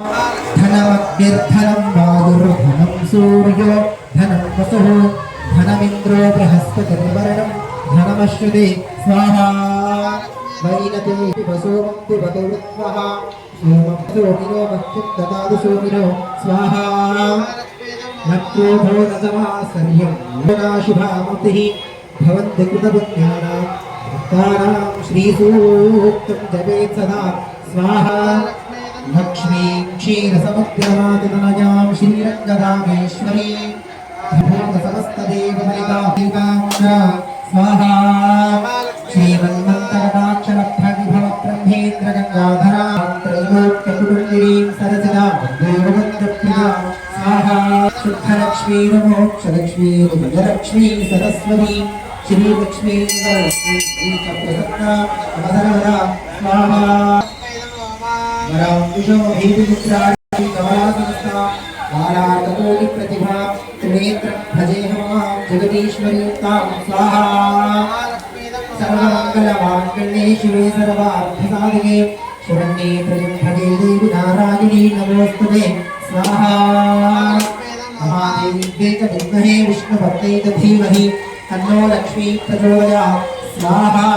धनमग्निर्धनं वायुर्धनं सूर्यो धनं वसुः धनमिन्द्रो बृहस्पतिर्वरुणं धनमश्नुते स्वाहा वैनते वसोमं पिबतो वृत्वः सोमं सोमिनो मह्यं ददातु सोमिनो स्वाहा नक्रोधो रजमासर्यं योगाशुभामतिः भवन्ति कृतपुण्यानां भक्तानां श्रीसूक्तं जपेत् सदा स्वाहा लक्ष्मीं क्षीरसमुद्रमातनयां श्रीरङ्गरामेश्वरी भूतसमस्तदेवमलिकां स्वाहा श्रीमन्मन्तकटाक्षरभ्रविभवब्रह्मेन्द्रगङ्गाधरा त्रैलोक्यकुटुम्बिनीं सरसिजां देववन्द्रप्रिया स्वाहा शुद्धलक्ष्मीर्मोक्षलक्ष्मीर्विजयलक्ष्मी सरस्वती श्रीलक्ष्मी वरलक्ष्मी श्रीचक्रसत्ता अवसरवरा स्वाहा वरांकुशो भीतिपुत्राणि कमलासंस्था कालार्ककोटिप्रतिभा त्रिनेत्रं भजेऽहं जगदीश्वरीं तां स्वाहा सर्वमङ्गलमाङ्गल्ये शिवे सर्वार्थसाधिके शरण्ये त्र्यम्बके देवि नारायणी नमोऽस्तुते स्वाहा महादेवी च विद्महे विष्णुभक्त्यै च धीमहि तन्नो लक्ष्मी प्रचोदयात् स्वाहा